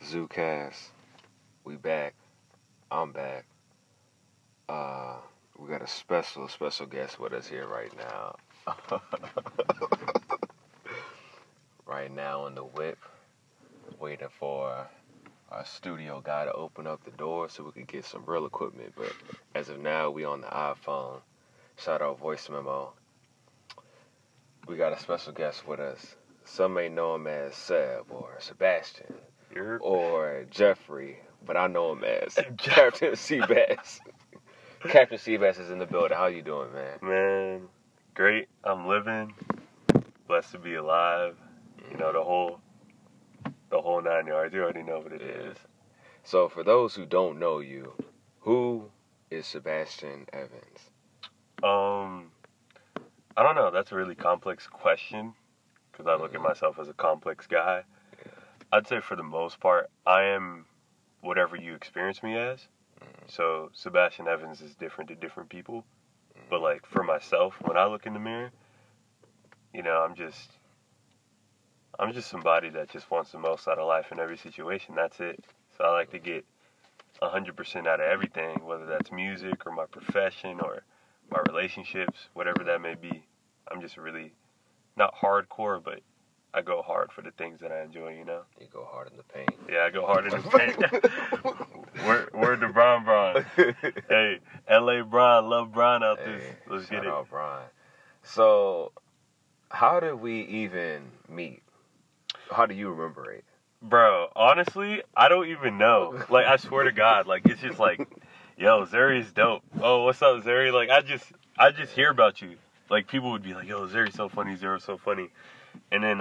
ZuCast, we back. I'm back. We got a special guest with us here right now. Right now in the whip, waiting for our studio guy to open up the door so we could get some real equipment. But as of now, we on the iPhone. Shout out voice memo. We got a special guest with us. Some may know him as Seb or Sebastian or Jeffrey, but I know him as Captain Seabass. Captain Seabass is in the building. How you doing, man? Man, great. I'm living. Blessed to be alive. You know, the whole 9 yards. You already know what it is. So for those who don't know you, who is Sebastian Evans? I don't know. That's a really complex question because I look at myself as a complex guy. Yeah. I'd say for the most part, I am whatever you experience me as. So Sebastian Evans is different to different people. But like for myself, when I look in the mirror, you know, I'm just somebody that just wants the most out of life in every situation. That's it. So I like to get 100% out of everything, whether that's music or my profession or my relationships, whatever that may be. I'm just really not hardcore, but I go hard for the things that I enjoy, you know? You go hard in the paint. Yeah, I go hard in the paint. Word to Bron. Hey, L.A. Bron, love Bron out there. Let's get it. Shout out Bron. So, how did we even meet? How do you remember it? Bro, honestly, I don't even know. Like, I swear to God, like, it's just like, yo, Zeri's dope. Oh, what's up, Zeri? Like, I just hear about you. Like, people would be like, yo, Zeri's so funny, Zeri's so funny. And then,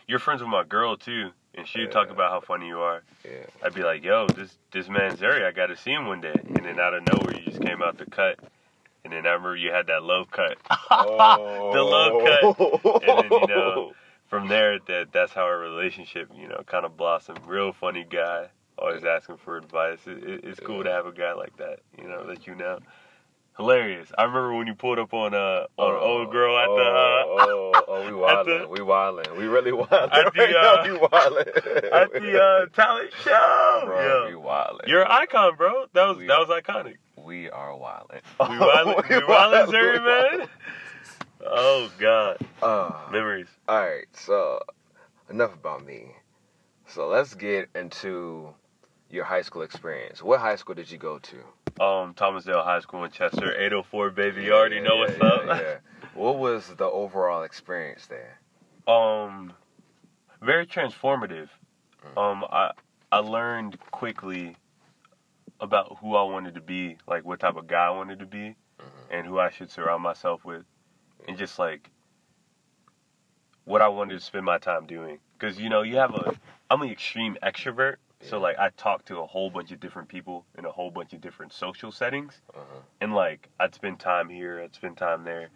you're friends with my girl, too. And she'd talk about how funny you are. Yeah. I'd be like, yo, this man Zeri, I got to see him one day. And then out of nowhere, you just came out the cut. And then I remember you had that love cut. Oh. The love cut. And then, you know, from there, that's how our relationship, you know, kind of blossomed. Real funny guy. Always asking for advice. It's cool to have a guy like that, you know, that you know. Hilarious. I remember when you pulled up on old girl at we wildin'. We wildin'. We really wildin'. At the, we wildin'. At the talent show. Bro, yeah. we wildin'. You're an icon, bro. That was iconic. We are wildin'. We wildin', Zeri, man. Oh, God. Memories. Alright, so enough about me. So let's get into your high school experience. What high school did you go to? Thomasdale High School in Chester, 804, baby. You already know what's up. Yeah. What was the overall experience there? Very transformative. I learned quickly about who I wanted to be, like what type of guy I wanted to be, and who I should surround myself with, and just like what I wanted to spend my time doing. Because, you know, I'm an extreme extrovert. So, like, I talk to a whole bunch of different people in a whole bunch of different social settings. And, like, I'd spend time here, I'd spend time there.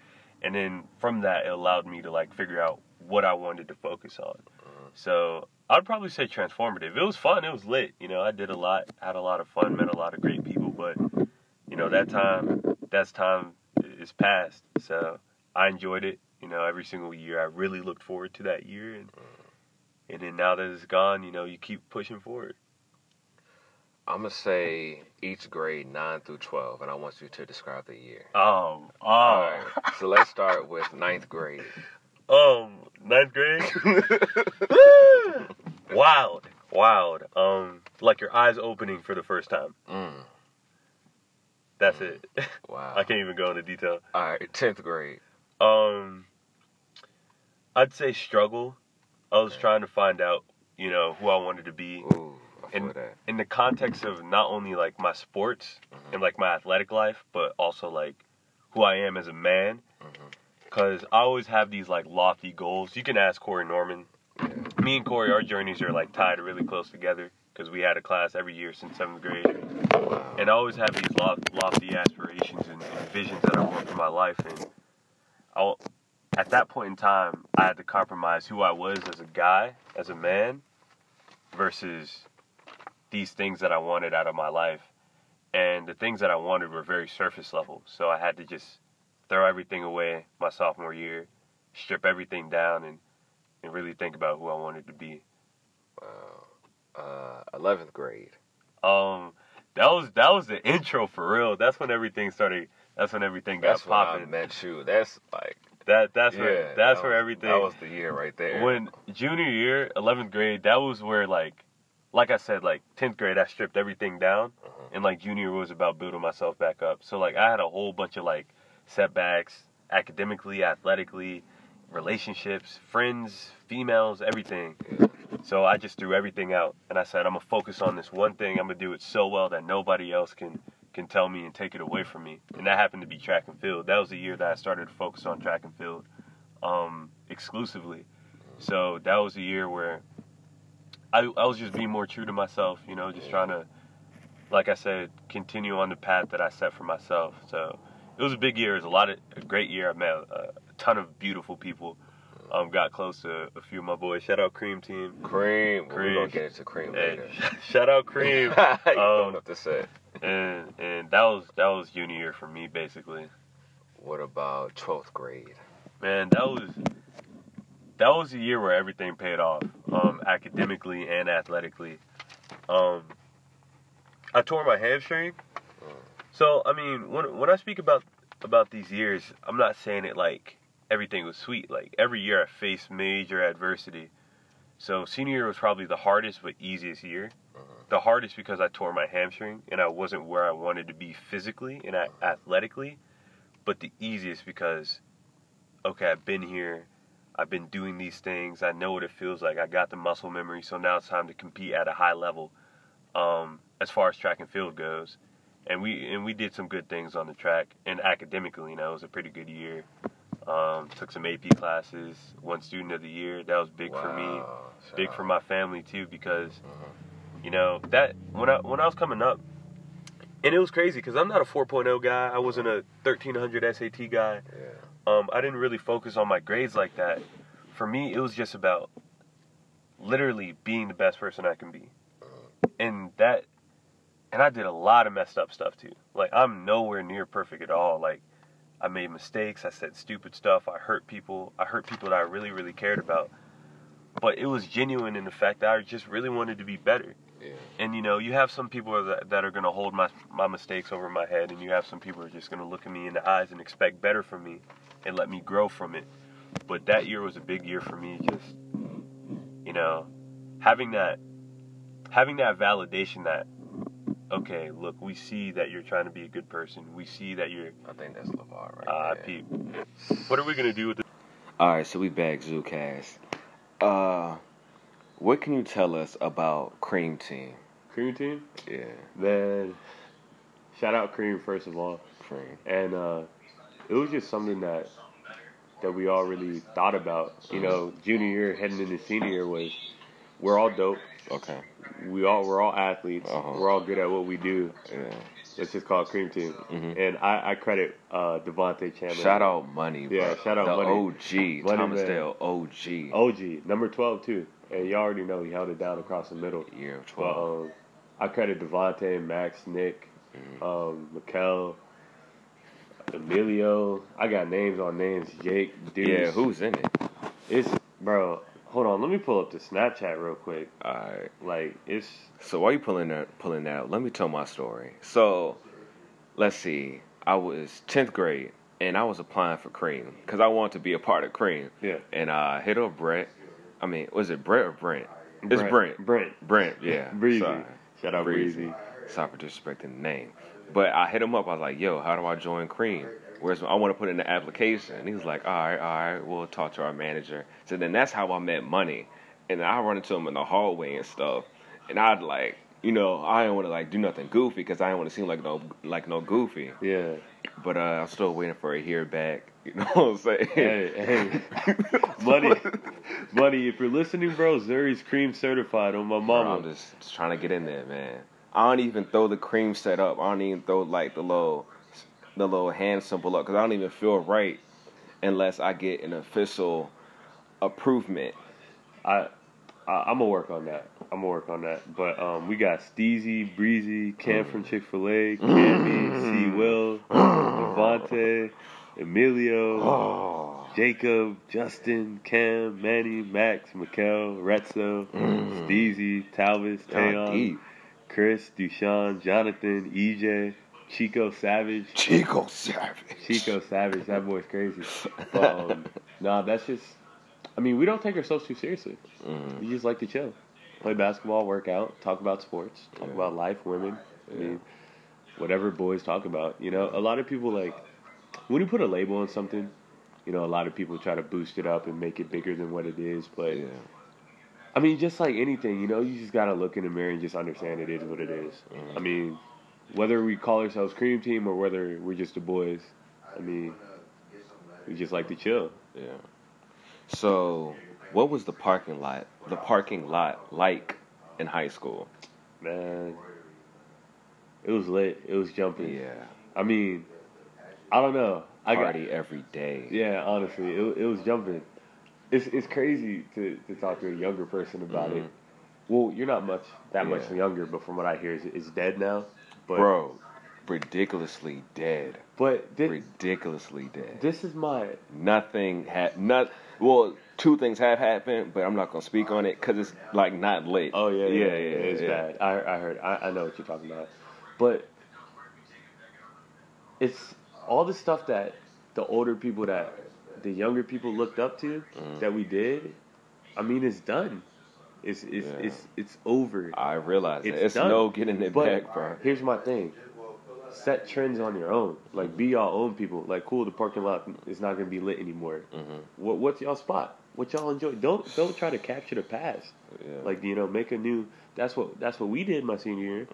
And then from that, it allowed me to, like, figure out what I wanted to focus on. So, I'd probably say transformative. It was fun. It was lit. You know, I did a lot, had a lot of fun, met a lot of great people. But, you know, that time is past. So, I enjoyed it. You know, every single year, I really looked forward to that year. And then now that it's gone, you know, you keep pushing forward. I'm going to say each grade 9 through 12, and I want you to describe the year. All right. So let's start with 9th grade. 9th grade? Wild. Like your eyes opening for the first time. That's it. Wow. I can't even go into detail. All right, 10th grade. I'd say struggle. I was trying to find out, you know, who I wanted to be. Ooh, I feel that. In the context of not only, like, my sports and, like, my athletic life, but also, like, who I am as a man. Because I always have these, like, lofty goals. You can ask Corey Norman. Yeah. Me and Corey, our journeys are, like, tied really close together because we had a class every year since 7th grade. Wow. And I always have these lofty aspirations and visions that I want for my life. And at that point in time, I had to compromise who I was as a guy, as a man, versus these things that I wanted out of my life. And the things that I wanted were very surface level. So I had to just throw everything away my sophomore year, strip everything down, and really think about who I wanted to be. Wow. 11th grade. That was the intro for real. That's when everything started. That's when everything got popping. That's when I met you. That's like that's where everything. That was the year right there. When junior year, 11th grade, that was where like I said, like 10th grade, I stripped everything down, and like junior was about building myself back up. So like I had a whole bunch of like setbacks, academically, athletically, relationships, friends, females, everything. So I just threw everything out, and I said, I'm gonna focus on this one thing. I'm gonna do it so well that nobody else can tell me and take it away from me. And that happened to be track and field. That was the year that I started to focus on track and field exclusively. So that was the year where I was just being more true to myself, you know, just trying to, like I said, continue on the path that I set for myself. So it was a big year. It was a great year. I met a ton of beautiful people. Got close to a few of my boys. Shout out Cream Team. Cream. We're going to get into Cream later. Shout out Cream. You don't have to say. And that was junior year for me, basically. What about 12th grade? Man, that was a year where everything paid off, academically and athletically. I tore my hamstring. So, I mean, when I speak about these years, I'm not saying it like everything was sweet. Like, every year I faced major adversity. So, senior year was probably the hardest but easiest year. The hardest because I tore my hamstring and I wasn't where I wanted to be physically and athletically. But the easiest because, okay, I've been here. I've been doing these things. I know what it feels like. I got the muscle memory. So now it's time to compete at a high level as far as track and field goes. And we did some good things on the track. And academically, you know, it was a pretty good year. Took some AP classes, won student of the year. That was big for me, big for my family too, because you know that when I was coming up, and it was crazy because I'm not a 4.0 guy. I wasn't a 1300 SAT guy. I didn't really focus on my grades like that. For me, it was just about literally being the best person I can be, and I did a lot of messed up stuff too. Like, I'm nowhere near perfect at all. Like, I made mistakes. I said stupid stuff. I hurt people. I hurt people that I really, really cared about. But it was genuine in the fact that I just really wanted to be better. Yeah. And, you know, you have some people that are going to hold my mistakes over my head, and you have some people who are just going to look at me in the eyes and expect better from me and let me grow from it. But that year was a big year for me, just, you know, having that validation that, okay, look, we see that you're trying to be a good person. We see that you're... I think that's LeVar right there. Peep. What are we going to do with this? Alright, so we back, ZuCast. What can you tell us about Cream Team? Cream Team? Yeah. Man, shout out Cream, first of all. Cream. And it was just something that we all really thought about. You know, junior year heading into senior year was, we're all dope. Okay. We're all athletes. We're all good at what we do. Yeah. Let's just call it Cream Team. And I credit Devontae Chandler. Shout out Money, bro. Yeah, shout out the Money. OG. Thomas Dale, OG. OG. Number 12, too. And you already know he held it down across the middle. Year of 12. But, I credit Devontae, Max, Nick, Mikel, Emilio. I got names on names. Jake, Deuce. Yeah, who's in it? Bro, hold on. Let me pull up the Snapchat real quick. Alright. Like, it's... So while you pulling that out, let me tell my story. So, let's see. I was 10th grade, and I was applying for Cream, because I wanted to be a part of Cream. Yeah. And I hit up Brett. I mean, was it Brett or Brent? It's Brent. Brent, yeah. Breezy. Sorry. Shout out Breezy. Sorry for disrespecting the name. But I hit him up. I was like, yo, how do I join Cream? Whereas I want to put in the application. And he was like, all right, we'll talk to our manager. So then that's how I met Money. And then I run into him in the hallway and stuff. And I'd like, you know, I didn't want to like do nothing goofy because I didn't want to seem like no goofy. Yeah. But I'm still waiting for a hear back. You know what I'm saying? Hey. Buddy, if you're listening, bro, Zuri's Cream certified on my mama. Bro, I'm just trying to get in there, man. I don't even throw the cream set up. I don't even throw like the little hand symbol up because I don't even feel right unless I get an official approvement. I'm gonna work on that. But we got Steezy, Breezy, Cam from Chick-fil-A, Cammy, C. Will, Devontae, Emilio, Jacob, Justin, Cam, Manny, Max, Mikkel, Retzo, Steezy, Talvis, Tayon, Chris, Dushan, Jonathan, EJ, Chico Savage. Chico Savage, that boy's crazy. But, nah, that's just, I mean, we don't take ourselves too seriously. We just like to chill. Play basketball, work out, talk about sports, talk about life, women. I mean, whatever boys talk about. You know, a lot of people, like, when you put a label on something, you know, a lot of people try to boost it up and make it bigger than what it is. But, I mean, just like anything, you know, you just got to look in the mirror and just understand it is what it is. I mean, whether we call ourselves Cream Team or whether we're just the boys, I mean, we just like to chill. Yeah. So, what was the parking lot like in high school? Man, it was lit. It was jumping. Yeah. I mean, I don't know. Party every day. Yeah, honestly, it was jumping. It's crazy to talk to a younger person about it. Well, you're not much younger, but from what I hear, it's dead now. But, bro, ridiculously dead. But ridiculously dead. This is my well, two things have happened, but I'm not gonna speak on it because it's like not lit. Oh yeah, it's bad. I heard. I know what you're talking about, but it's all the stuff that the older people that the younger people looked up to that we did. I mean, it's done. It's over. I realize it's done. no getting it back, bro. Here's my thing. Set trends on your own. Like, be y'all own people. Like, cool, the parking lot is not going to be lit anymore. What's y'all spot? What y'all enjoy? Don't try to capture the past. Yeah. Like, you know, make a new. That's what we did my senior year.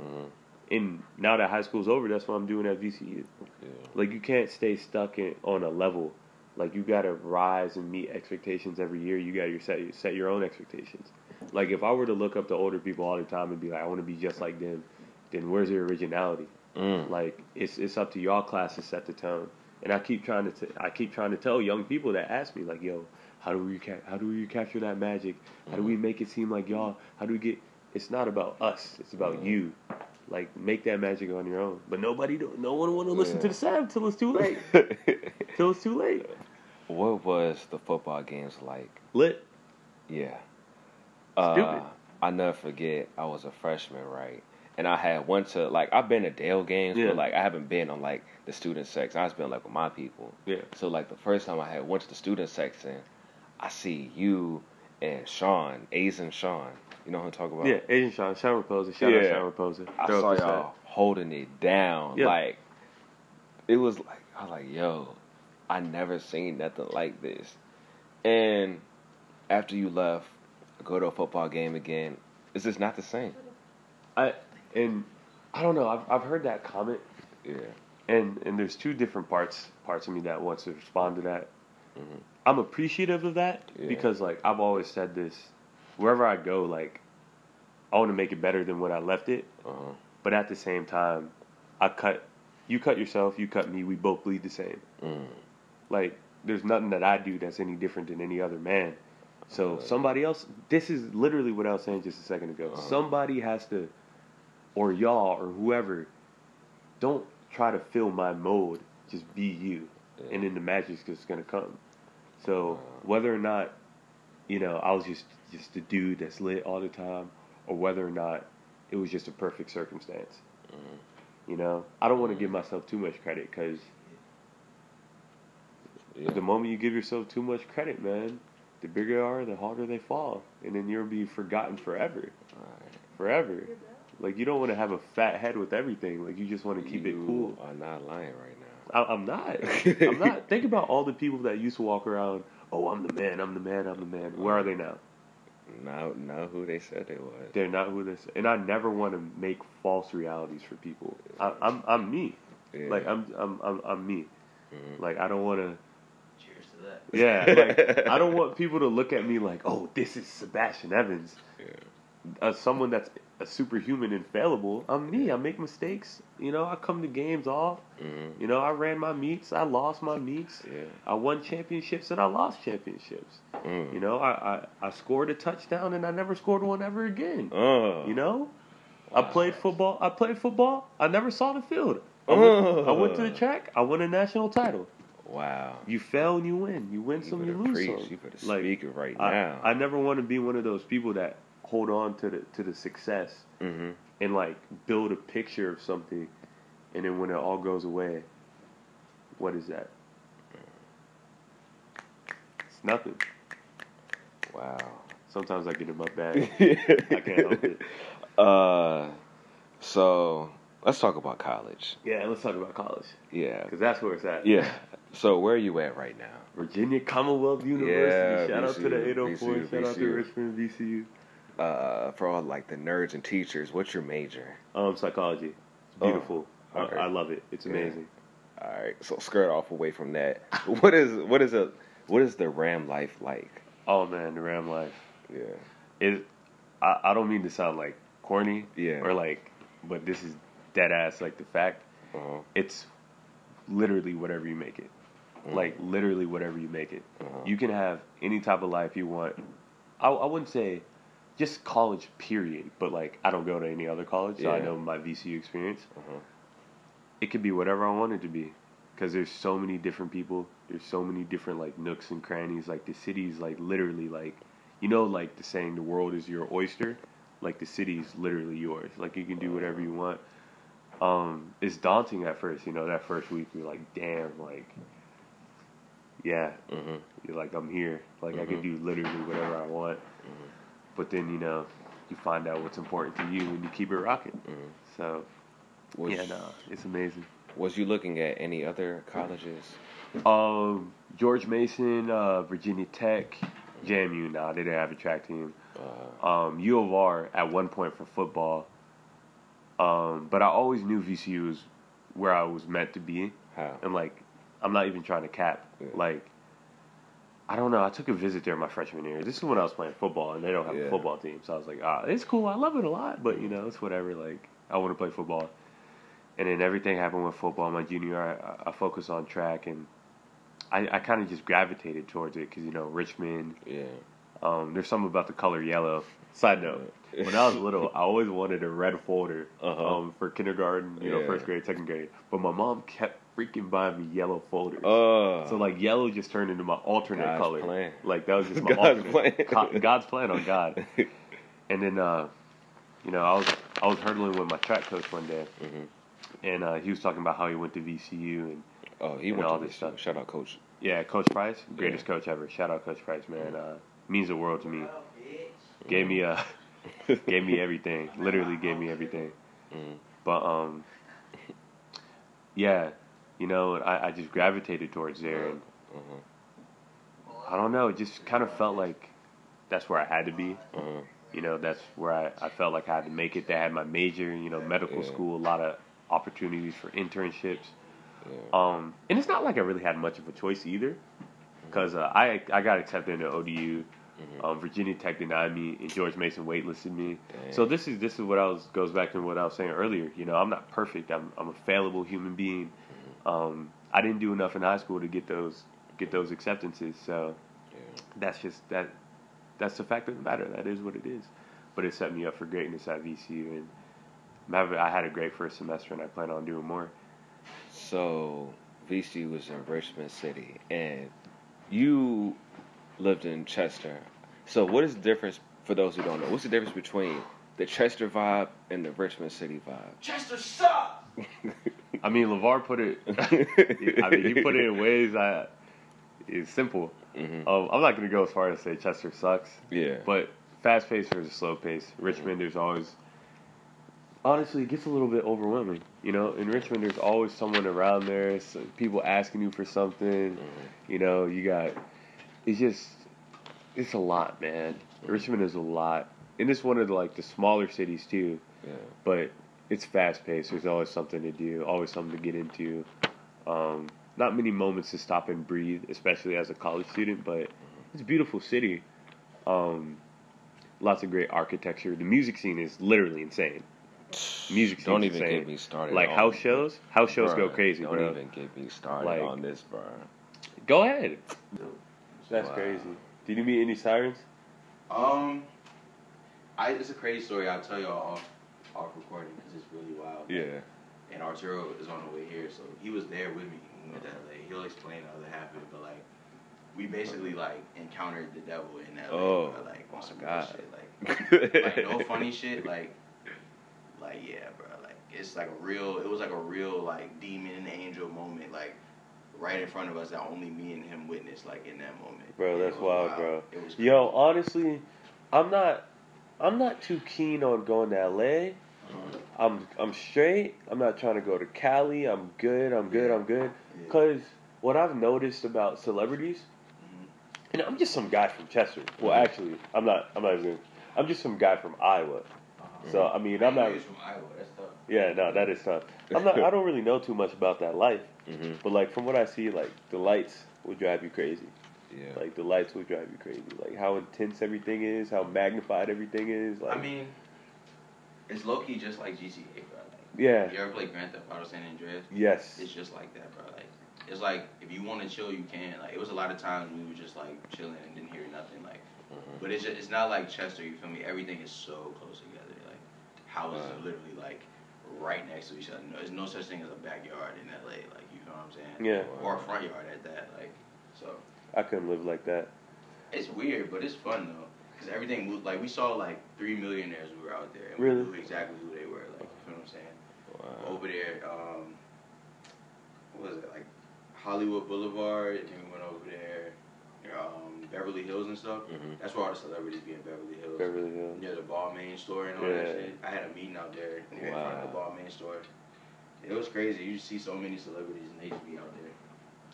And now that high school's over, that's what I'm doing at VCU. Yeah. Like, you can't stay stuck on a level. Like, you got to rise and meet expectations every year. You got to set your own expectations. Like, if I were to look up to older people all the time and be like, I want to be just like them, then where's your originality? Like, it's up to y'all class to set the tone. And I keep trying to tell young people that ask me, like, yo, how do we capture that magic? How do we make it seem like y'all? How do we get? It's not about us. It's about you. Like, make that magic on your own. But no one want to listen to the sound till it's too late. Till it's too late. What was the football games like? Lit. Yeah. Stupid. I never forget, I was a freshman, right? And I had went to, like, I've been to Dale games, but, like, I haven't been on, like, the student section. I've been, like, with my people. Yeah. So, like, the first time I went to the student section, I see you and Sean, Asian Sean. You know who I'm talking about? Yeah, Asian Sean. Sean Raposa. Shout out Sean Raposa. I saw y'all holding it down. Yeah. Like, it was like, I was like, yo, I never seen nothing like this. And after you left, go to a football game again, it's just not the same. And I don't know. I've heard that comment. Yeah. And there's two different parts of me that wants to respond to that. I'm appreciative of that because, like, I've always said this. Wherever I go, like, I want to make it better than when I left it. But at the same time, you cut yourself, you cut me. We both bleed the same. Like, there's nothing that I do that's any different than any other man. So somebody else. This is literally what I was saying just a second ago. Somebody has to. Or y'all, or whoever, don't try to fill my mold. Just be you. And then the magic's just going to come. So, whether or not, you know, I was just the dude that's lit all the time, or whether or not it was just a perfect circumstance. You know? I don't want to give myself too much credit, because the moment you give yourself too much credit, man, the bigger you are, the harder they fall. And then you'll be forgotten forever. Forever. Like, you don't want to have a fat head with everything. Like, you just want to keep it cool. You are not lying right now. I'm not. I'm not. Think about all the people that used to walk around, oh, I'm the man. Where are they now? Not who they said they was. They're not who they said. And I never want to make false realities for people. I'm me. Yeah. Like, I'm me. Like, I don't want to. Cheers to that. Yeah. Like, I don't want people to look at me like, oh, this is Sebastian Evans. Yeah. Someone that's a superhuman and fallible. I'm me. I make mistakes. You know, I come to games off. You know, I ran my meets. I lost my meets. Yeah. I won championships and I lost championships. You know, I scored a touchdown and I never scored one ever again. You know? Wow. I played football. I never saw the field. I went to the track. I won a national title. Wow. You fail and you win. You win some, you lose some. You better speak it right now. I never want to be one of those people that hold on to the success and like build a picture of something, and then when it all goes away, what is that? It's nothing. Wow. Sometimes I get in my bag. I can't help it. So let's talk about college. Yeah, let's talk about college. Yeah. Because that's where it's at. Yeah. So where are you at right now? Virginia Commonwealth University. Yeah, Shout out to the 804. VCU, Shout out to Richmond, VCU. For all like the nerds and teachers, what's your major? Psychology. It's beautiful. Okay. I love it. It's amazing. All right. So skirt off away from that. What is the Ram life like? Oh man, the Ram life. Yeah. I don't mean to sound like corny. Yeah. Or like, but this is dead ass like the fact. It's literally whatever you make it. Like literally whatever you make it. You can have any type of life you want. I wouldn't say just college period, but like I don't go to any other college, so I know my VCU experience. It could be whatever I want it to be, because there's so many different people. There's so many different like nooks and crannies. Like the city's like literally like, you know, like the saying, the world is your oyster. Like the city's literally yours. Like you can do whatever you want. It's daunting at first, you know. That first week you're like, damn, like, yeah, you're like, I'm here. Like I can do literally whatever I want. But then, you know, you find out what's important to you and you keep it rocking. So, it's amazing. Was you looking at any other colleges? George Mason, Virginia Tech, JMU. Nah, they didn't have a track team. U of R at one point for football. But I always knew VCU was where I was meant to be. How? And like, I'm not even trying to cap. Like, I don't know. I took a visit there my freshman year. This is when I was playing football, and they don't have a football team. So I was like, it's cool. I love it a lot, but you know, it's whatever. Like, I want to play football. And then everything happened with football. My junior year, I focused on track, and I kind of just gravitated towards it because, you know, Richmond. Yeah. There's something about the color yellow. Side note, when I was little, I always wanted a red folder for kindergarten, you know, first grade, second grade. But my mom kept freaking buying me yellow folders. So, like, yellow just turned into my alternate color. Plan. Like, that was just my alternate. God's plan on God. And then, you know, I was hurdling with my track coach one day. And he was talking about how he went to VCU and he went all to this stuff. Shout out, Coach. Yeah, Coach Price, greatest coach ever. Shout out, Coach Price, man. Means the world to me. Gave me everything. Literally gave me everything. But yeah, you know, I just gravitated towards there, and I don't know. It just kind of felt like that's where I had to be. You know, that's where I felt like I had to make it. They had my major, you know, medical school, a lot of opportunities for internships. And it's not like I really had much of a choice either, because I got accepted into ODU. Virginia Tech denied me, and George Mason waitlisted me. Dang. So this is what goes back to what I was saying earlier. You know, I'm not perfect. I'm a fallible human being. I didn't do enough in high school to get those acceptances. So that's just that's the fact of the matter. That is what it is. But it set me up for greatness at VCU, and I had a great first semester, and I plan on doing more. So VCU was in Richmond City, and you lived in Chester. So what is the difference, for those who don't know, what's the difference between the Chester vibe and the Richmond City vibe? Chester sucks! I mean, LeVar put it, he put it in ways that is simple. I'm not going to go as far as say Chester sucks. Yeah. But fast pace versus slow pace. Richmond, there's always, honestly, it gets a little bit overwhelming. You know, in Richmond, there's always someone around there, so people asking you for something. You know, it's a lot, man. Richmond is a lot. And it's one of the smaller cities, too. Yeah. But it's fast-paced. There's always something to do, always something to get into. Not many moments to stop and breathe, especially as a college student, but it's a beautiful city. Lots of great architecture. The music scene is literally insane. Music scene Don't is even insane. get me started. Like house shows go crazy, don't bro. Even get me started on this, bro. Go ahead. That's Wow. crazy. Did you meet any sirens? It's a crazy story. I'll tell y'all off recording because it's really wild. Yeah. And Arturo is on the way here, so he was there with me we went to LA. He'll explain the other half of it, but like we basically like encountered the devil in LA. Oh, bro, like on some God. shit, like no funny shit, like yeah, bro, like it's like a real. It was like a real like demon angel moment, like right in front of us that only me and him witnessed, like in that moment. Bro, that's wild, bro. It was Yo, honestly, I'm not too keen on going to LA. I'm straight. I'm not trying to go to Cali. I'm good. Yeah. Cause what I've noticed about celebrities, and I'm just some guy from Chester. Well, actually, I'm not even. I'm just some guy from Iowa. So I mean, I'm not. From Iowa. That's tough. Yeah, no, that is tough. I don't really know too much about that life. Mm-hmm. But like from what I see, like the lights would drive you crazy. Yeah. Like the lights would drive you crazy. Like how intense everything is, how magnified everything is. Like I mean, it's low key just like GTA, bro. Like, yeah. you ever play Grand Theft Auto San Andreas? Yes. It's just like that, bro. Like it's like if you want to chill, you can. Like it was a lot of times we were just like chilling and didn't hear nothing. Like, but it's not like Chester. You feel me? Everything is so close together. Like houses are literally like right next to each other. No, there's no such thing as a backyard in LA. Like you know what I'm saying? Yeah. Or a front yard at that. Like so. I couldn't live like that. It's weird, but it's fun though. Cause everything moved. Like we saw like 3 millionaires when we were out there, and Really? we knew exactly who they were. Like you know what I'm saying? Wow. Over there, what was it, like Hollywood Boulevard, and then we went over there, Beverly Hills and stuff. Mm-hmm. That's where all the celebrities be in Beverly Hills. Beverly Hills. Near the Balmain store and all that shit. I had a meeting out there in front of the Balmain store. It was crazy. You just see so many celebrities and they just be out there.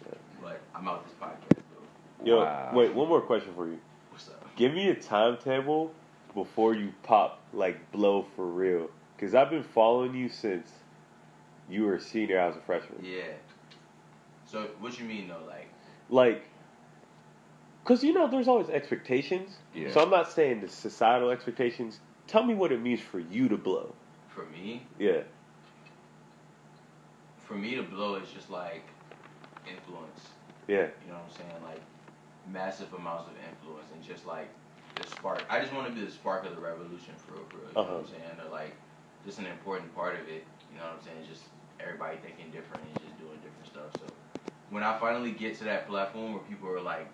Yeah. But I'm out this podcast though. Yo, Wow. wait, one more question for you. What's up? Give me a timetable before you pop, like, blow for real. Because I've been following you since you were a senior, I was a freshman. Yeah. So what you mean though, like? Like, because, you know, there's always expectations. Yeah. So I'm not saying the societal expectations. Tell me what it means for you to blow. For me? Yeah. For me to blow is just like influence. Yeah. You know what I'm saying? Like massive amounts of influence and just like the spark. I just want to be the spark of the revolution for real. You know what I'm saying? Or like just an important part of it. You know what I'm saying? Just everybody thinking different and just doing different stuff. So when I finally get to that platform where people are like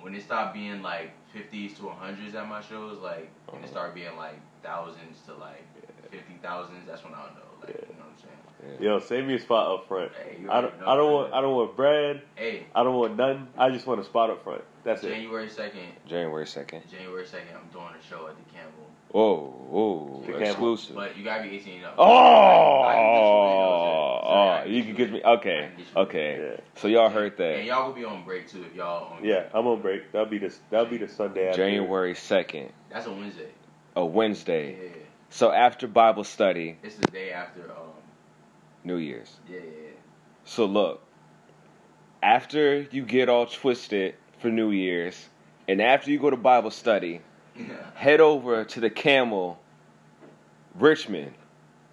when it stopped being like 50s to 100s at my shows, like and it started being like thousands to like 50,000s, that's when I'll know. Like you know what I'm saying? Yeah. Yo, save me a spot up front. Hey, you I already don't know. I don't want bread. Hey, I don't want nothing. I just want a spot up front. That's it. January 2nd, January 2nd. I'm doing a show at the Campbell. Whoa, The Campbell. exclusive. But you gotta be 18 and up. Oh, you can get me. Okay. Yeah. So y'all heard And that. y'all will be on break too if y'all on Yeah, I'm on break. That'll be the Sunday after. January 2nd, That's a Wednesday. a Yeah, Wednesday. So after Bible study, it's the day after. New Year's. Yeah. So look, after you get all twisted for New Year's, and after you go to Bible study, head over to the Camel, Richmond,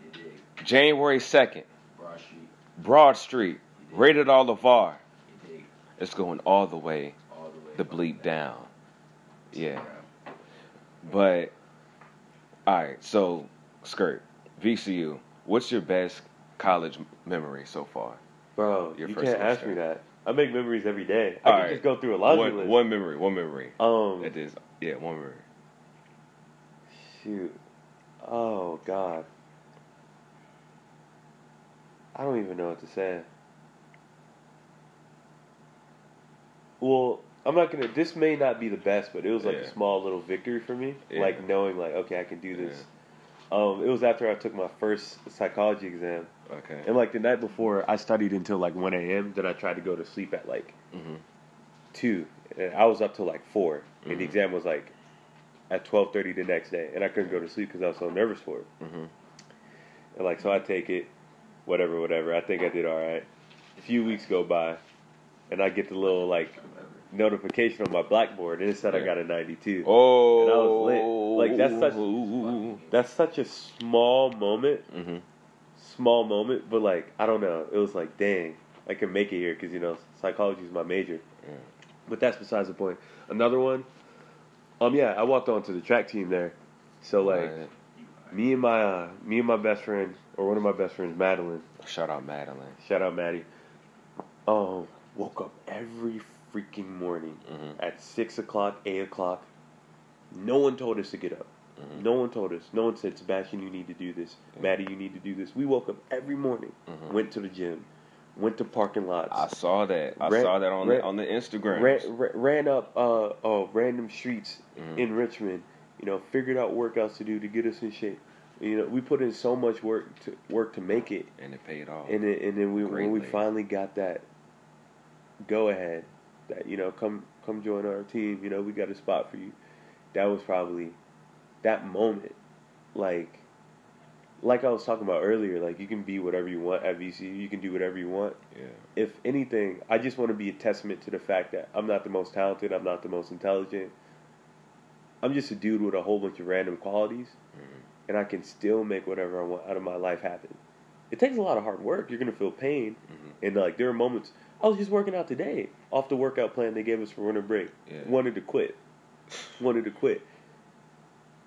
You dig. January 2nd, Broad Street. Broad Street, rated all the VAR. You dig. It's going all the way, All the way. the bleep down. Yeah. Around. But, alright, so, Skirt, VCU, what's your best college memory so far? Bro, Your you first can't ask semester. me that. I make memories every day. I All can right. just go through a laundry list. One memory. That is, yeah, one memory. Shoot. Oh, God. I don't even know what to say. Well, I'm not gonna. This may not be the best, but it was like Yeah. a small little victory for me. Yeah. Like knowing, like, okay, I can do this. It was after I took my first psychology exam, Okay. and like the night before, I studied until like 1 a.m. Then I tried to go to sleep at like 2, and I was up till like 4, and the exam was like at 12:30 the next day, and I couldn't go to sleep because I was so nervous for it. And like, so I take it, whatever. I think I did all right. A few weeks go by, and I get the little like notification on my blackboard, and it said I got a 92. Oh, And I was lit. Like that's such a small moment. Small moment, but like I don't know. It was like, dang, I can make it here because you know psychology is my major. Yeah. But that's besides the point. Another one. Yeah, I walked onto the track team there. So like, Right. me and my best friend, or one of my best friends, Madeline. Shout out Madeline. Shout out Maddie. Woke up every freaking morning Mm-hmm. at 6 o'clock, 8 o'clock. No one told us to get up. Mm-hmm. No one told us. No one said, Sebastian, you need to do this. Maddie, you need to do this. We woke up every morning, went to the gym, went to parking lots. I saw that. I saw that on the Instagram. Ran up random streets in Richmond. You know, figured out workouts to do to get us in shape. You know, we put in so much work to make it, And it paid off. and then when we Greatly. finally got that go ahead, that come join our team. You know, we got a spot for you. That was probably that moment, like I was talking about earlier. Like, you can be whatever you want at VCU. You can do whatever you want. Yeah. If anything, I just want to be a testament to the fact that I'm not the most talented. I'm not the most intelligent. I'm just a dude with a whole bunch of random qualities, and I can still make whatever I want out of my life happen. It takes a lot of hard work. You're gonna feel pain, and like there are moments. I was just working out today off the workout plan they gave us for winter break. Yeah. Wanted to quit,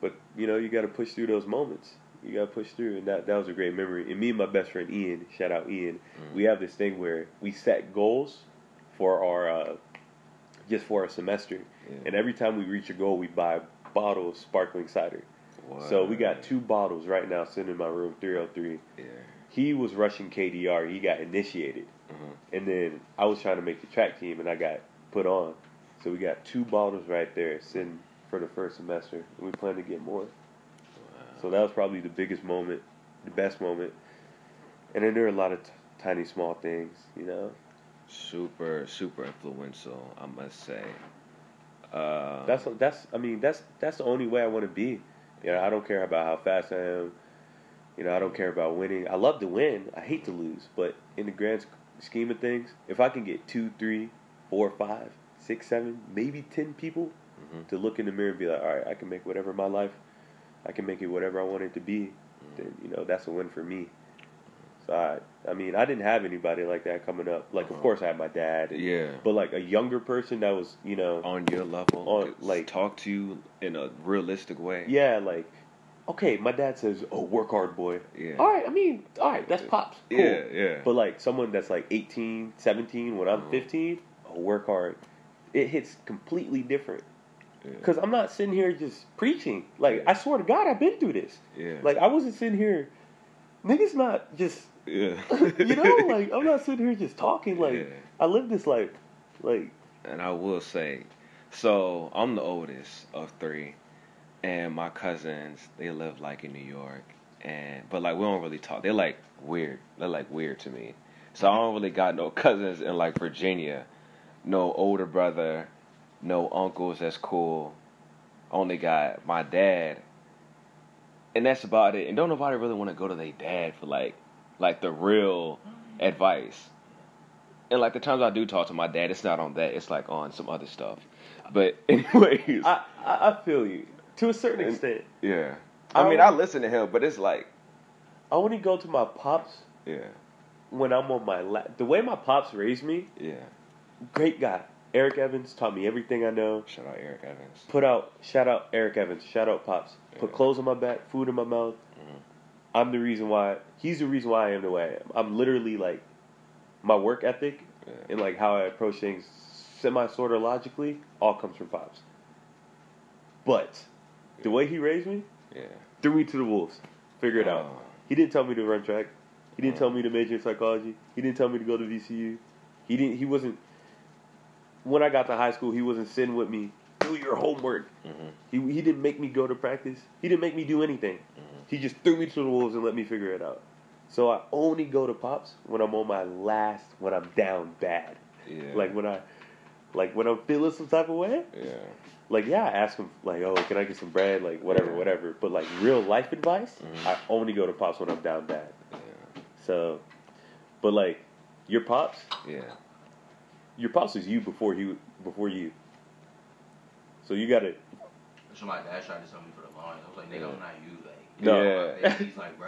but you got to push through those moments. You got to push through, and that was a great memory. And me and my best friend Ian, shout out Ian, we have this thing where we set goals for our semester, and every time we reach a goal, we buy a bottle of sparkling cider. What? So we got 2 bottles right now sitting in my room, 303. Yeah. He was rushing KDR. He got initiated. And then I was trying to make the track team, and I got put on. So we got 2 bottles right there sitting for the first semester. And we plan to get more. Wow. So that was probably the biggest moment, the best moment. And then there are a lot of tiny, small things, Super, super influential, I must say. That's the only way I want to be. I don't care about how fast I am. I don't care about winning. I love to win. I hate to lose. But in the grand scheme of things, if I can get 2, 3, 4, 5, 6, 7, maybe 10 people to look in the mirror and be like, all right, I can make whatever my life, I can make it whatever I want it to be, then, that's a win for me. So, I didn't have anybody like that coming up. Like, of course, I had my dad. Yeah. But, like, a younger person that was, on your level, like, talk to you in a realistic way. Yeah, like, okay, my dad says, oh, work hard, boy. Yeah. All right, that's Pops. Cool. Yeah, yeah. But, like, someone that's, like, 18, 17, when I'm 15, oh, work hard. It hits completely different. Because I'm not sitting here just preaching. Like, I swear to God, I've been through this. Yeah. Like, I wasn't sitting here, niggas not just, Yeah. like, I'm not sitting here just talking. Like, Yeah. I live this life. Like. And I will say, so I'm the oldest of 3. And my cousins, they live like in New York, but like we don't really talk. They're like weird. They're like weird to me. So I don't really got no cousins in like Virginia, no older brother, no uncles that's cool. Only got my dad, and that's about it. And don't nobody really want to go to their dad for like the real advice. And like the times I do talk to my dad, it's not on that. It's like on some other stuff. But anyways, I feel you. To a certain extent. Yeah. I listen to him, but it's like, I only go to my pops yeah, when I'm on my the way my pops raised me. yeah. Great guy. Eric Evans taught me everything I know. Shout out Eric Evans. Shout out Eric Evans. Shout out Pops. Put clothes on my back, food in my mouth. I'm the reason why. He's the reason why I am the way I am. I'm literally like, my work ethic and like how I approach things sort of logically all comes from Pops. But the way he raised me, threw me to the wolves. Figure it out. He didn't tell me to run track. He didn't tell me to major in psychology. He didn't tell me to go to VCU. He wasn't. When I got to high school, he wasn't sitting with me. Do your homework. He didn't make me go to practice. He didn't make me do anything. He just threw me to the wolves and let me figure it out. So I only go to Pops when I'm on my last, when I'm down bad. Yeah. Like when I'm feeling some type of way. Yeah. Like, I ask him, like, oh, can I get some bread? Like, whatever. But, like, real life advice, I only go to Pops when I'm down bad. Yeah. So, but, like, your Pops? Yeah. Your Pops is you before you. So you got to. So my dad tried to tell me for the longest. I was like, nigga, I'm not you. Like, No. Yeah. He's like,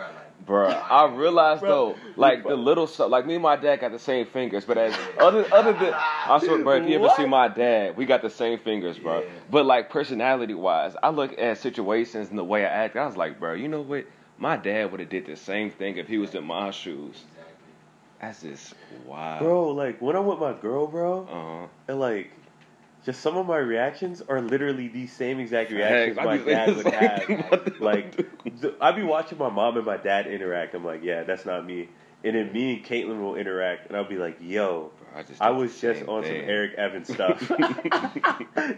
bro, I realized though, like the little stuff, like me and my dad got the same fingers, but as other than, I swear, bro, if you ever see my dad, we got the same fingers, bro. Yeah. But like personality wise, I look at situations and the way I act, I was like, bro, you know what? My dad would have did the same thing if he was in my shoes. That's just wild. Bro, like, when I'm with my girl, bro, Uh-huh. and, like, just some of my reactions are literally these same exact reactions Facts. my I be dad would thinking have. what the- Like, I be watching my mom and my dad interact. I'm like, yeah, that's not me. And then me and Caitlin will interact, and I'll be like, yo, Bro, I did was the just same on thing. some Eric Evans stuff.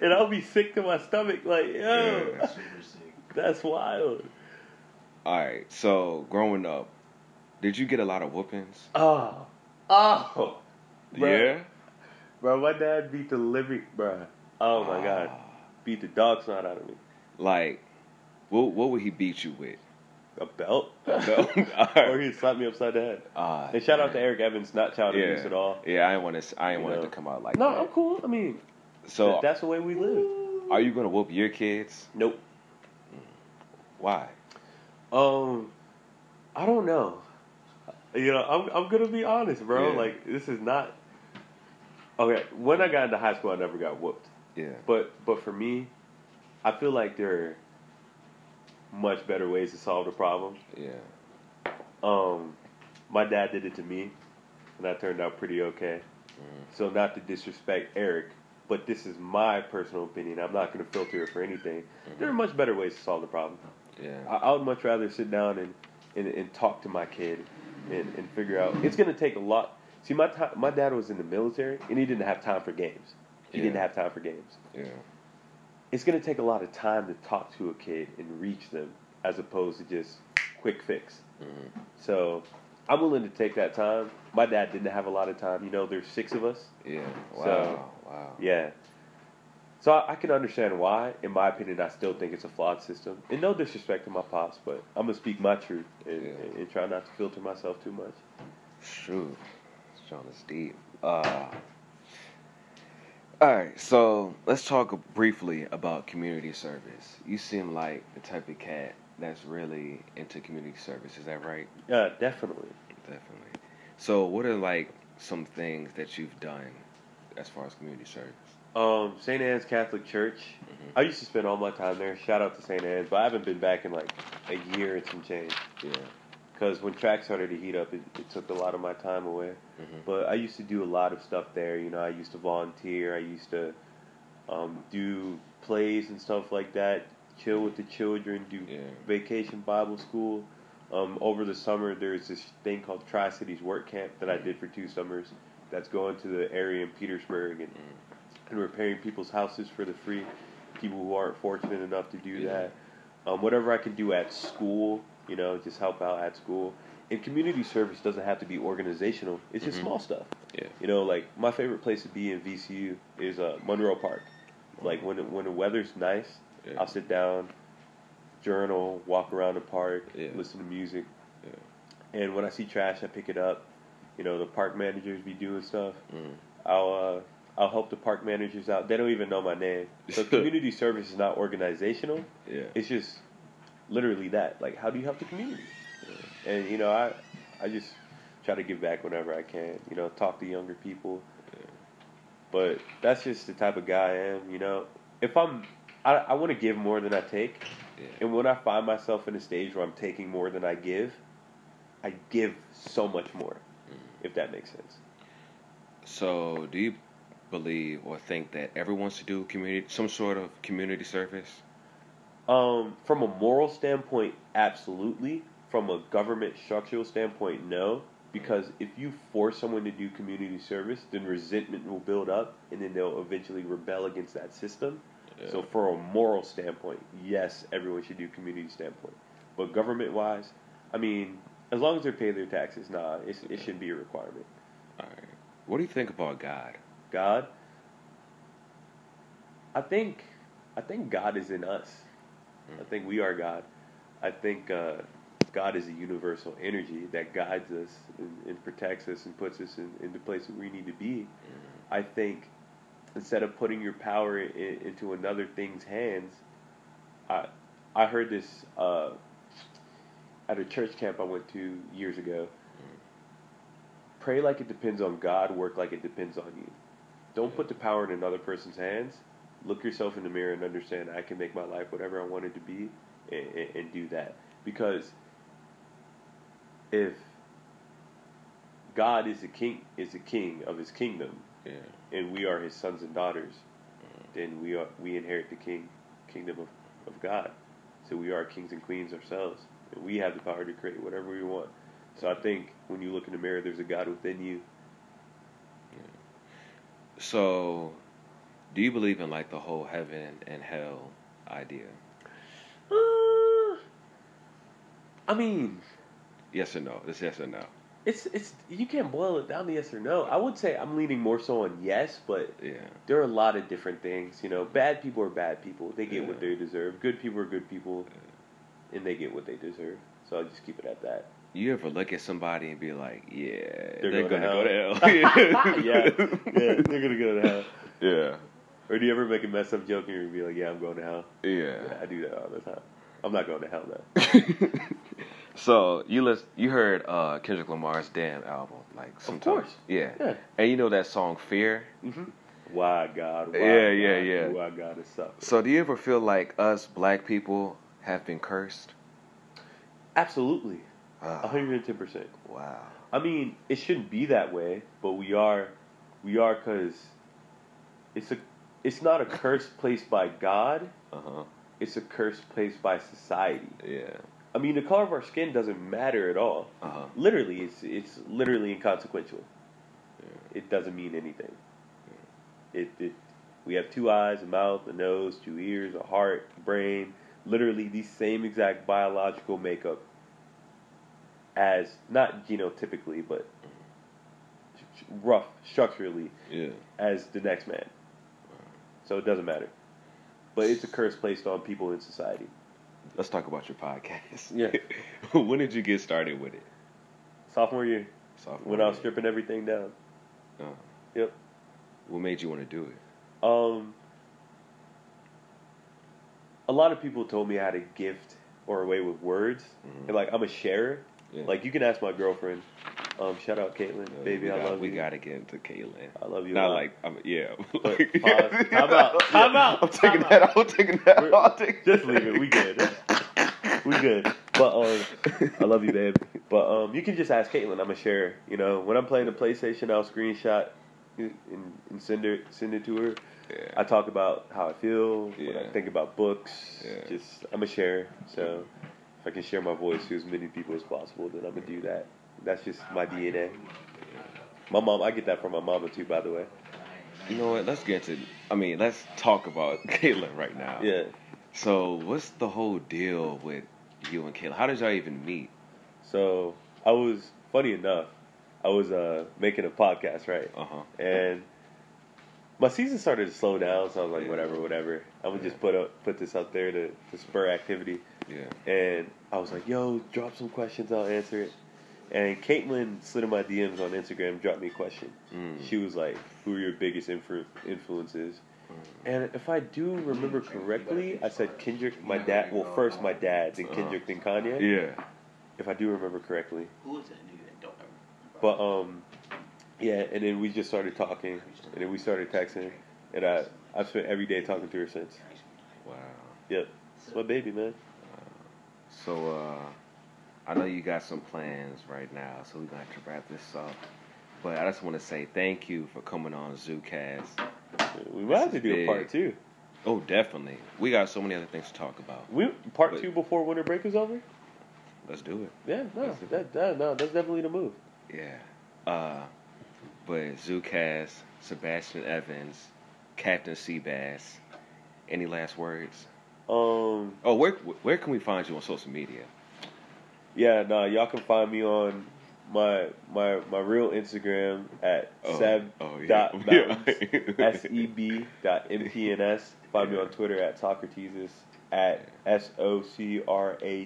And I'll be sick to my stomach, like, yo, Yeah. Super sick. that's wild. All right. So growing up, did you get a lot of whoopings? Oh. Yeah. Bro, my dad beat the living, bro. Oh my God. Beat the dog snot out of me. Like, what would he beat you with? A belt? No. Or he'd slap me upside the head. And shout out to Eric Evans, not child abuse at all. Yeah, I didn't want You it know. to come out like No, that. I'm cool. I mean, So, that's the way we live. are you gonna whoop your kids? Nope. Why? I don't know. You know, I'm gonna be honest, bro. Yeah. Like, this is not. Okay, when I got into high school, I never got whooped. Yeah. But for me, I feel like there are much better ways to solve the problem. Yeah. My dad did it to me, and that turned out pretty okay. So not to disrespect Eric, but this is my personal opinion. I'm not going to filter it for anything. There are much better ways to solve the problem. Yeah. I would much rather sit down and talk to my kid and figure out. It's going to take a lot. See, my dad was in the military, and he didn't have time for games. He didn't have time for games. Yeah. It's going to take a lot of time to talk to a kid and reach them as opposed to just quick fix. So I'm willing to take that time. My dad didn't have a lot of time. You know, there's 6 of us. Yeah. Wow. So, Wow. Yeah. So I can understand why. In my opinion, I still think it's a flawed system. And no disrespect to my pops, but I'm going to speak my truth and try not to filter myself too much. True. John is deep. All right, so let's talk briefly about community service. You seem like the type of cat that's really into community service. Is that right? Yeah, definitely. Definitely. So what are like some things that you've done as far as community service? St. Anne's Catholic Church. I used to spend all my time there. Shout out to St. Anne's, but I haven't been back in like a year and some change. Yeah. Because when track started to heat up, it took a lot of my time away. But I used to do a lot of stuff there. You know, I used to volunteer. I used to do plays and stuff like that. Chill with the children. Do vacation Bible school. Over the summer, there's this thing called Tri-Cities Work Camp that I did for 2 summers. That's going to the area in Petersburg and repairing people's houses for the free. People who aren't fortunate enough to do that. Whatever I can do at school. You know, just help out at school. And community service doesn't have to be organizational. It's just small stuff. Yeah. You know, like my favorite place to be in VCU is Monroe Park. Like when the weather's nice, I'll sit down, journal, walk around the park, listen to music. And when I see trash, I pick it up. You know, the park managers be doing stuff. I'll help the park managers out. They don't even know my name. So community service is not organizational. Yeah. It's just literally that. Like, how do you help the community? And, you know, I just try to give back whenever I can. You know, talk to younger people. But that's just the type of guy I am, you know. If I want to give more than I take. And when I find myself in a stage where I'm taking more than I give so much more, if that makes sense. So, do you believe or think that everyone should do some sort of community service? From a moral standpoint, absolutely. From a government structural standpoint, no. Because if you force someone to do community service, then resentment will build up, and then they'll eventually rebel against that system. Yeah. So from a moral standpoint, yes, everyone should do community standpoint. But government-wise, I mean, as long as they pay their taxes, it shouldn't be a requirement. All right. What do you think about God? God? I think God is in us. I think we are God. I think God is a universal energy that guides us and protects us and puts us in the place that we need to be. I think instead of putting your power into another thing's hands, I heard this at a church camp I went to years ago. Pray like it depends on God, work like it depends on you. Don't put the power in another person's hands. Look yourself in the mirror and understand I can make my life whatever I want it to be and do that. Because if God is the king of His kingdom, and we are His sons and daughters, then we inherit the kingdom of God. So we are kings and queens ourselves, and we have the power to create whatever we want. So I think when you look in the mirror, there's a God within you. So, do you believe in like the whole heaven and hell idea? I mean, yes or no? It's yes or no. it's you can't boil it down to yes or no. I would say I'm leaning more so on yes, but there are a lot of different things. Bad people are bad people. They get what they deserve. Good people are good people, and they get what they deserve. So I'll just keep it at that. You ever look at somebody and be like, they're gonna go to hell. yeah, they're gonna go to hell. Yeah. Or do you ever make a mess up joke and you be like, yeah, I'm going to hell? Yeah. I do that all the time. I'm not going to hell though. So you heard Kendrick Lamar's Damn album, like of course. Yeah. And you know that song Fear? Mm-hmm. Why God? Yeah. Why God is suffering? So do you ever feel like us black people have been cursed? Absolutely. 110%. Wow. I mean, it shouldn't be that way, but we are because it's not a curse placed by God. It's a curse placed by society. Yeah. I mean, the color of our skin doesn't matter at all. Literally, it's literally inconsequential. Yeah. It doesn't mean anything. Yeah. We have 2 eyes, a mouth, a nose, 2 ears, a heart, a brain. Literally, the same exact biological makeup as, not genotypically, but rough structurally, as the next man. So it doesn't matter. But it's a curse placed on people in society. Let's talk about your podcast. Yeah. When did you get started with it? Sophomore year. When I was stripping everything down. Yep. What made you want to do it? A lot of people told me I had a gift or a way with words. And like, I'm a sharer. Yeah. Like, you can ask my girlfriend. Shout out Caitlin, baby. I love you. We gotta get into Caitlin. I love you. Not like But pause. Time out. I'm taking that out. Just leave it. We good. We good. But I love you, babe. But you can just ask Caitlin. I'm a sharer. When I'm playing the PlayStation, I'll screenshot and send it to her. Yeah. I talk about how I feel. When I think about books. Yeah. I'm a sharer. So if I can share my voice to as many people as possible, then I'm gonna do that. That's just my DNA. My mom, I get that from my mama too, by the way. You know what? Let's talk about Caitlin right now. Yeah. So, what's the whole deal with you and Caitlin? How did y'all even meet? So, funny enough, I was making a podcast, right? And my season started to slow down, so I was like, whatever. I'm gonna just put this out there to spur activity. Yeah. And I was like, yo, drop some questions, I'll answer it. And Caitlin slid in my DMs on Instagram, dropped me a question. She was like, who are your biggest influences? And if I do remember correctly, I said Kendrick, my dad. Well, first my dad, then Kendrick, then Kanye. Yeah. If I do remember correctly. Who is that nigga that don't remember? But, yeah, and then we just started talking, and then we started texting, and I've spent every day talking to her since. Wow. Yep. It's my baby, man. So, I know you got some plans right now, so we're going to have to wrap this up. But I just want to say thank you for coming on ZuCast. We might have to do a part 2. Oh, definitely. We got so many other things to talk about. Part 2 before winter break is over? Let's do it. Yeah, that's definitely the move. Yeah. But ZuCast, Sebastian Evans, Captain Seabass. Any last words? Where can we find you on social media? Yeah, y'all can find me on my real Instagram at seb.mpns. Find me on Twitter at Socrateses, at SOCRATEEZUS.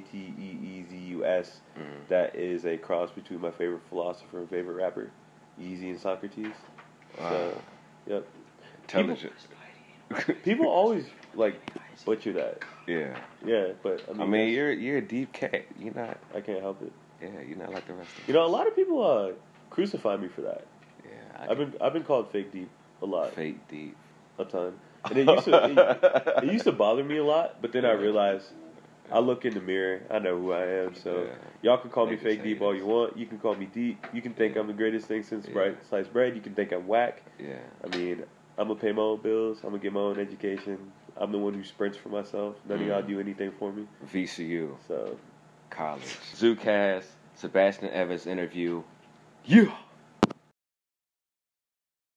That is a cross between my favorite philosopher and favorite rapper, Easy and Socrates. Wow. So, yep. Intelligent. People always butcher that. Yeah. Yeah, but I mean you're a deep cat. I can't help it. Yeah, you're not like the rest of us. A lot of people crucify me for that. Yeah. I've been called fake deep a lot. Fake deep. A ton. And it used to bother me a lot, but then I realized I look in the mirror. I know who I am. So Yeah. y'all can call me Niggas fake deep all you want. You can call me deep. You can think I'm the greatest thing since sliced bread. You can think I'm whack. Yeah. I mean, I'm gonna pay my own bills. I'm gonna get my own education. I'm the one who sprints for myself. None of y'all do anything for me. VCU. So, College. ZuCast. Sebastian Evans interview. Yeah.